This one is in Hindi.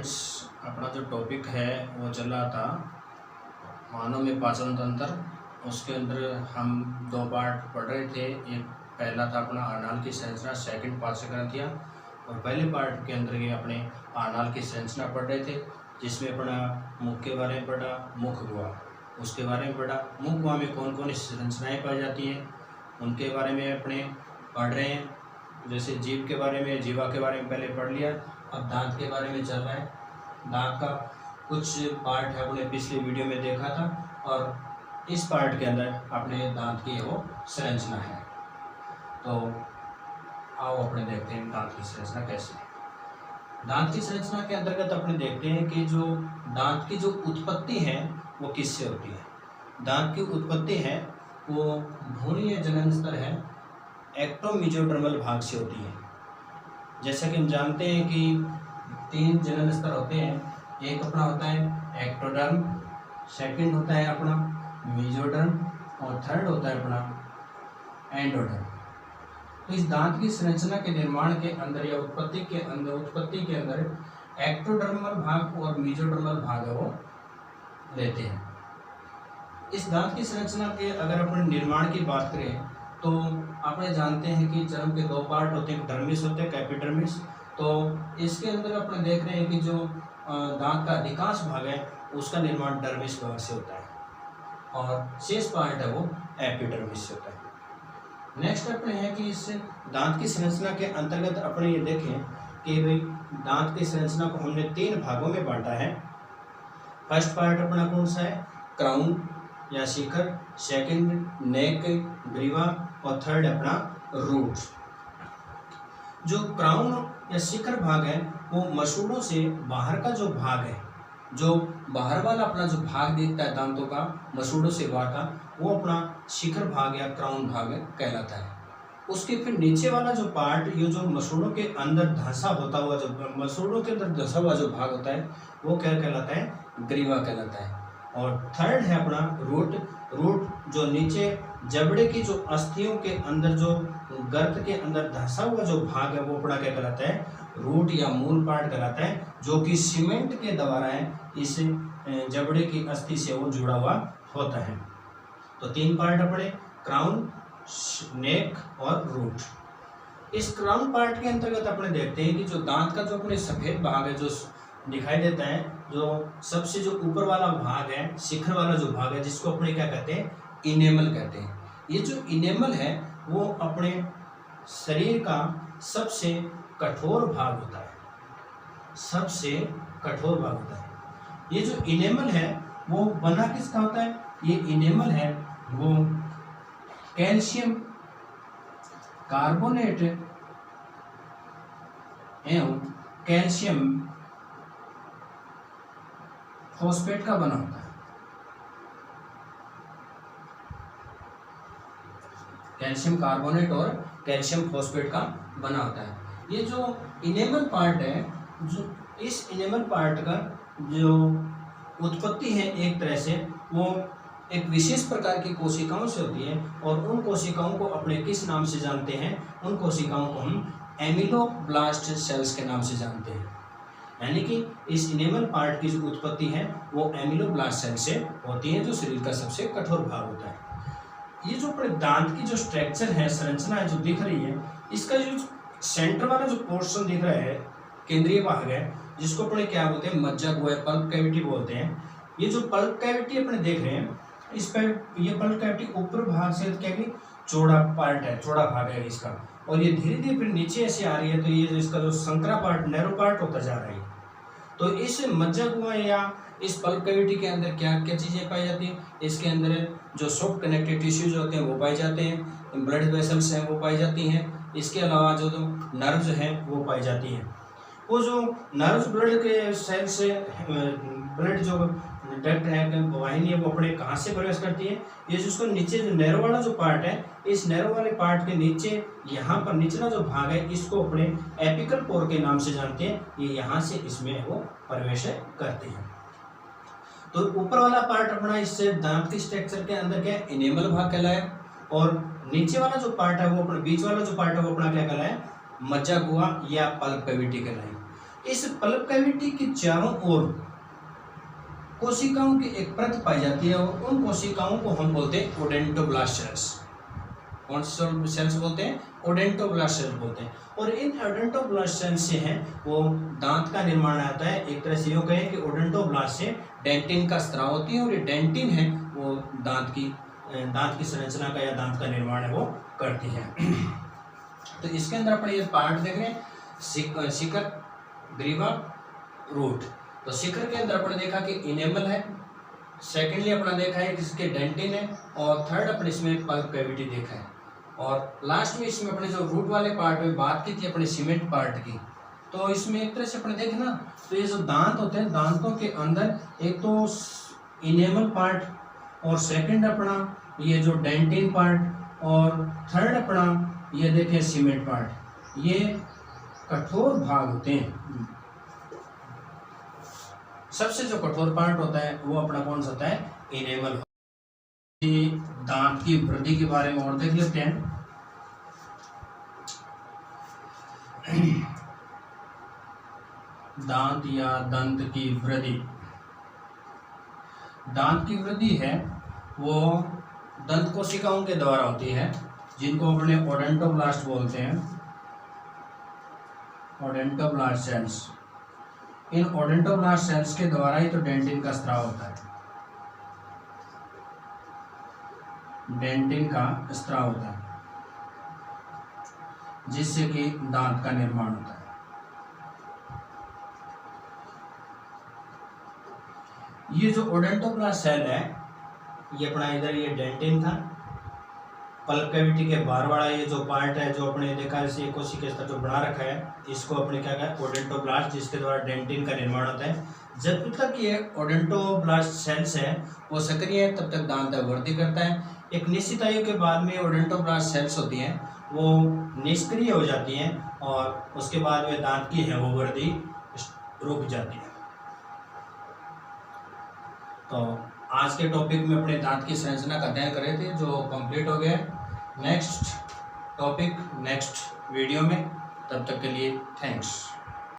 फ्रेंड्स, अपना जो टॉपिक है वो चल रहा था मानव में पाचन तंत्र। उसके अंदर हम दो पार्ट पढ़ रहे थे। एक पहला था अपना आर्नाल की संरचना, सेकंड पाचन ग्रंथियाँ। और पहले पार्ट के अंदर ये अपने आर्नाल की संरचना पढ़ रहे थे, जिसमें अपना मुख के बारे में पढ़ा, मुख गुहा उसके बारे में पढ़ा। मुख गुहा में कौन कौन सी संरचनाएँ पाई जाती हैं उनके बारे में अपने पढ़ रहे हैं। जैसे जीभ के बारे में, जीवा के बारे में पहले पढ़ लिया। अब दांत के बारे में चल रहा है। दांत का कुछ पार्ट है अपने पिछले वीडियो में देखा था, और इस पार्ट के अंदर अपने दांत की वो संरचना है। तो आओ अपने देखते हैं दांत की संरचना कैसे है। दांत की संरचना के अंतर्गत अपने देखते हैं कि जो दांत की जो उत्पत्ति है वो किससे होती है। दांत की उत्पत्ति है वो भ्रूणीय जनन स्तर है, एक्टोमीजोडर्मल भाग से होती है। जैसा कि हम जानते हैं कि 3 जनन स्तर होते हैं। एक अपना होता है एक्टोडर्म, सेकंड होता है अपना मेसोडर्म, और थर्ड होता है अपना एंडोडर्म। तो इस दांत की संरचना के निर्माण के अंदर या उत्पत्ति के अंदर एक्टोडर्मल भाग और मेसोडर्मल भाग वो रहते हैं। इस दांत की संरचना के अगर अपन निर्माण की बात करें तो आपने जानते हैं कि चर्म के 2 पार्ट होते हैं, डर्मिस होते हैं, कैपिडर्मिस। तो इसके अंदर अपने देख रहे हैं कि जो दांत का अधिकांश भाग है उसका निर्माण डर्मिस भाग से होता है, और शेष पार्ट है वो एपिडर्मिस से होता है। नेक्स्ट अपने है कि इस दांत की संरचना के अंतर्गत अपने ये देखें कि भाई दांत की संरचना को हमने 3 भागों में बांटा है। फर्स्ट पार्ट अपना कौन सा है, क्राउन या शिखर, सेकंड नेक ग्रीवा, और थर्ड अपना रूट। जो क्राउन या शिखर भाग है वो मसूड़ों से बाहर का जो भाग है, जो बाहर वाला अपना जो भाग दिखता है दांतों का मसूड़ों से बाहर का, वो अपना शिखर भाग या क्राउन भाग कहलाता है। उसके फिर नीचे वाला जो पार्ट, ये जो मसूड़ों के अंदर धंसा होता हुआ, जो मसूड़ों के अंदर धंसा हुआ जो भाग होता है वो क्या कहलाता है, ग्रीवा कहलाता है। और थर्ड है अपना रूट। रूट जो नीचे जबड़े की जो अस्थियों के अंदर जो गर्त के अंदर धंसा हुआ जो भाग है वो अपना क्या कहलाता है, रूट या मूल पार्ट कहलाता है, जो कि सीमेंट के द्वारा है इस जबड़े की अस्थि से वो जुड़ा हुआ होता है। तो 3 पार्ट अपने क्राउन, नेक और रूट। इस क्राउन पार्ट के अंतर्गत अपने देखते हैं कि जो दांत का जो अपने सफेद भाग है जो दिखाई देता है, जो सबसे जो ऊपर वाला भाग है, शिखर वाला जो भाग है, जिसको अपने क्या कहते हैं, इनेमल कहते हैं। ये जो इनेमल है वो अपने शरीर का सबसे कठोर भाग होता है, सबसे कठोर भाग होता है। ये जो इनेमल है वो बना किसका होता है, ये इनेमल है वो कैल्शियम कार्बोनेट एवं कैल्शियम फॉस्फेट का बना होता है। कैल्शियम कार्बोनेट और कैल्शियम फॉस्फेट का बना होता है। ये जो इनेमल पार्ट है, जो इस इनेमल पार्ट का जो उत्पत्ति है एक तरह से वो एक विशेष प्रकार की कोशिकाओं से होती है, और उन कोशिकाओं को अपने किस नाम से जानते हैं, उन कोशिकाओं को हम एमिलोब्लास्ट सेल्स के नाम से जानते हैं। यानी कि इस इनेमल पार्ट की जो उत्पत्ति है वो एमिलोब्लास्ट सेल से होती है, जो शरीर का सबसे कठोर भाग होता है। ये जो अपने दांत की जो स्ट्रक्चर है, संरचना है जो दिख रही है, इसका जो सेंटर वाला जो पोर्शन दिख रहा है, केंद्रीय भाग है, जिसको अपने क्या बोलते हैं, मज्जा गुहा, पल्प कैविटी बोलते हैं। ये जो पल्प कैविटी अपने देख रहे हैं, इस पर ये पल्प कैविटी ऊपर भाग से क्या कि चौड़ा पार्ट है, चौड़ा भाग है इसका, और ये धीरे धीरे फिर नीचे ऐसे आ रही है। तो ये जो इसका जो संकरा पार्ट, नैरो पार्ट होता जा रहा है। तो इस मज्जा गुहा या इस पल्प कैविटी के अंदर क्या क्या चीज़ें पाई जाती हैं, इसके अंदर जो सॉफ्ट कनेक्टिव टिश्यूज होते हैं वो पाए जाते हैं, ब्लड वेसल्स हैं वो पाई जाती हैं। इसके अलावा जो नर्व्स हैं वो पाई जाती हैं। वो जो नर्व्स ब्लड के सेल से ब्लड जो डक्ट है, वाहिनी है, वो अपने कहाँ से प्रवेश करती है, ये जिसको नीचे जो नैरो वाला जो पार्ट है, इस नैरो वाले पार्ट के नीचे यहाँ पर निचला जो भाग है इसको अपने एपिकल पोर के नाम से जानते हैं। ये यहाँ से इसमें वो प्रवेश करते हैं। तो ऊपर वाला पार्ट अपना इससे दांत की स्ट्रक्चर के अंदर क्या है, इनेमल भाग कहलाया, और नीचे वाला जो पार्ट है वो अपना, बीच वाला जो पार्ट है वो अपना क्या कहलाया, मज्जा गुहा या पल्प कैविटी कहलाई। इस पल्प कैविटी के चारों ओर कोशिकाओं की एक परत पाई जाती है और उन कोशिकाओं को हम बोलते हैं ओडेंटोब्लास्ट सेल्स। कौन से सेल्स बोलते हैं? ओडेंटोब्लास्ट सेल बोलते हैं। और इन ओडेंटोब्लास्ट सेल से है वो दांत का निर्माण आता है। एक तरह से यूँ कहें कि ओडेंटोब्लास्ट से डेंटिन का स्राव होती है और ये डेंटिन है वो दांत की संरचना का या दांत का निर्माण है वो करती है। तो इसके अंदर अपने ये पार्ट देख रहे हैं, शिखर, ग्रीवा, रूट। तो शिखर के अंदर अपने देखा कि इनेमल है, सेकेंडली अपना देखा है कि इसके डेंटिन है, और थर्ड अपने इसमें पल्प कैविटी देखा है, और लास्ट में इसमें अपने जो रूट वाले पार्ट में बात की थी अपने सीमेंट पार्ट की। तो इसमें एक तरह से अपने देखें ना, तो ये जो दांत होते हैं, दांतों के अंदर एक तो इनेमल पार्ट और सेकंड अपना ये जो डेंटिन पार्ट और थर्ड अपना ये देखें सीमेंट पार्ट, ये कठोर भाग होते हैं। सबसे जो कठोर पार्ट होता है वो अपना कौन सा होता है? इनेमल। दांत की वृद्धि के बारे में और देख लेते हैं। दांत या दंत की वृद्धि। दांत की वृद्धि है वो दंत कोशिकाओं के द्वारा होती है, जिनको अपने ओडेंटोब्लास्ट बोलते हैं, ओडेंटोब्लास्ट सेल्स। इन ओडेंटोब्लास्ट सेल्स के द्वारा ही तो डेंटिन का स्राव होता है, डेंटिन का स्राव होता है, जिससे कि दांत का निर्माण होता है। ये जो ओडेंटोब्लास्ट सेल है, ये अपना इधर ये डेंटिन था, पल्प कैविटी के बाहर वाला ये जो पार्ट है जो अपने देखा इसे कोशिका स्तर जो बना रखा है, इसको अपने क्या कहा? ओडेंटोब्लास्ट, जिसके द्वारा डेंटिन का निर्माण होता है। जब तक ये ओडेंटोब्लास्ट सेल्स है वो सक्रिय है तब तक दांत वृद्धि करता है। एक निश्चित आयु के बाद में ओडेंटोब्लास्ट सेल्स होती हैं वो निष्क्रिय हो जाती हैं और उसके बाद में दांत की है वो वृद्धि रुक जाती है। तो आज के टॉपिक में अपने दांत की संरचना का अध्ययन कर रहे थे जो कंप्लीट हो गया। नेक्स्ट टॉपिक नेक्स्ट वीडियो में, तब तक के लिए थैंक्स।